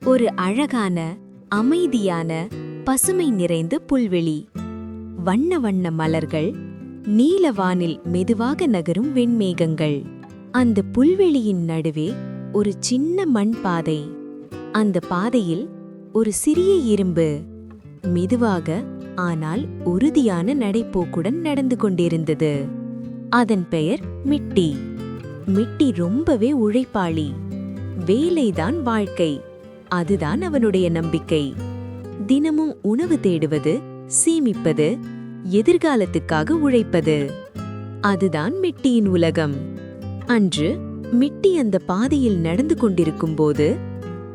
ஒரு அழகான, அமைதியான, பசுமை நிறைந்த புல்வெளி. வண்ண வண்ண மலர்கள், நீலவானில் மெதுவாக நகரும் வெண்மேகங்கள். அந்த புல்வெளியின் நடுவே ஒரு சின்ன மண் பாதை. அந்த பாதையில் ஒரு சிறிய இரும்பு மெதுவாக ஆனால் உறுதியான நடைப்போக்குடன் நடந்து கொண்டிருந்தது. அதன் பெயர் மிட்டி. மிட்டி ரொம்பவே உழைப்பாளி. வேலைதான் வாழ்க்கை, அதுதான் அவனுடைய நம்பிக்கை. தினமும் உணவு தேடுவது, சேமிப்பது, எதிர்காலத்துக்காக உழைப்பது, அதுதான் மிட்டியின் உலகம். அன்று மிட்டி அந்த பாதையில் நடந்து கொண்டிருக்கும்போது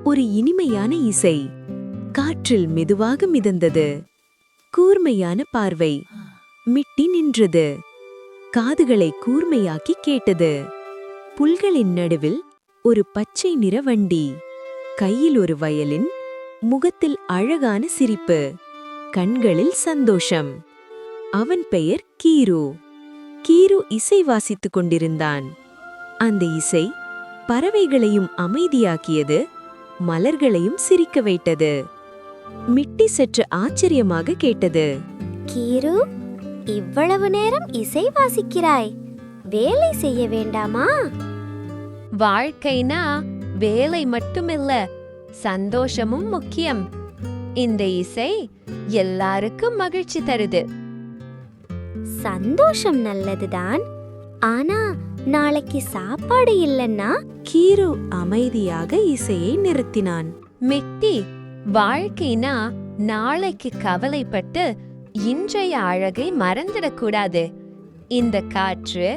ஒரு இனிமையான இசை காற்றில் மெதுவாக மிதந்தது. கூர்மையான பார்வை. மிட்டி நின்றது. காதுகளை கூர்மையாக்கி கேட்டது. புல்களின் நடுவில் ஒரு பச்சை நிற வண்டி, கையில் ஒரு வயலின், முகத்தில் அழகான சிரிப்பு, கண்களில் சந்தோஷம். அவன் பெயர் கீரு. கீரு இசை வாசித்துக் கொண்டிருந்தான். அந்த இசை பறவைகளையும் அமைதியாக்கியது, மலர்களையும் சிரிக்க வைத்தது. மிட்டி சற்று ஆச்சரியமாக கேட்டது. கீரு, இவ்வளவு நேரம் இசை வாசிக்கிறாய், வேலை செய்ய வேண்டாமா? வாழ்க்கைனா வேலை மட்டுமில்ல, சந்தோஷமும் முக்கியம். இந்த இசை எல்லாருக்கும் மகிழ்ச்சி தருது. சந்தோஷம் நல்லதுதான், ஆனா நாளைக்கு சாப்பாடு இல்லைன்னா? கீரு அமைதியாக இசையை நிறுத்தினான். மிட்டி, வாழ்க்கைனா நாளைக்கு கவலைப்பட்டு இன்றைய அழகை மறந்துடக்கூடாது. இந்த காற்று,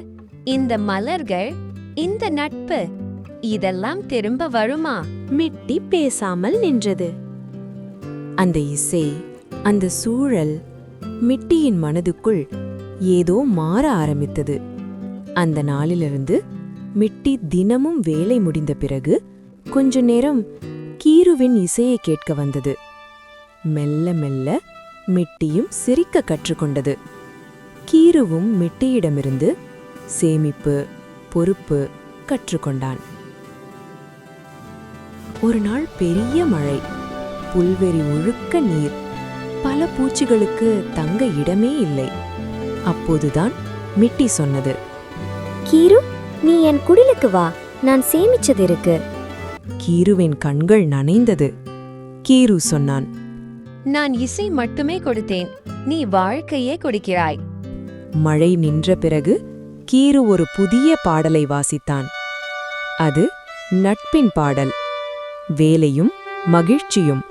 இந்த மலர்கள், இந்த நட்பு, இதெல்லாம் திரும்ப வருமா? மிட்டி பேசாமல் நின்றது. அந்த இசை, அந்த சூழல், மிட்டியின் மனதுக்குள் ஏதோ மாற ஆரம்பித்தது. அந்த நாளிலிருந்து மிட்டி தினமும் வேலை முடிந்த பிறகு கொஞ்ச நேரம் கீருவின் இசையை கேட்க வந்தது. மெல்ல மெல்ல மிட்டியும் சிரிக்க கற்றுக்கொண்டது. கீருவும் மிட்டியிடமிருந்து சேமிப்பு, பொறுப்பு கற்றுக்கொண்டான். ஒரு நாள் பெரிய மழை, புல்வெளி முழுக்க நீர், பல பூச்சிகளுக்கு தங்க இடமே இல்லை. அப்போதுதான் மிட்டி சொன்னது. கீரு, நீ என் குடிலுக்கு வா, நான் சேமிச்சது இருக்கு. கீருவின் கண்கள் நனைந்தது. கீரு சொன்னான், நான் இசை மட்டுமே கொடுத்தேன், நீ வாழ்க்கையே கொடுக்கிறாய். மழை நின்ற பிறகு கீரு ஒரு புதிய பாடலை வாசித்தான். அது நட்பின் பாடல். வேலையும் மகிழ்ச்சியும்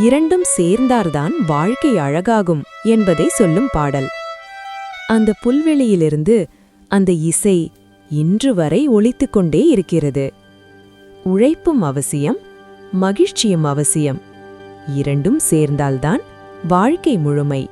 இரண்டும் சேர்ந்தார்தான் வாழ்க்கை அழகாகும் என்பதை சொல்லும் பாடல். அந்த புல்வெளியிலிருந்து அந்த இசை இன்று வரை ஒலித்துக் கொண்டே இருக்கிறது. உழைப்பும் அவசியம், மகிழ்ச்சியும் அவசியம். இரண்டும் சேர்ந்தால்தான் வாழ்க்கை முழுமை.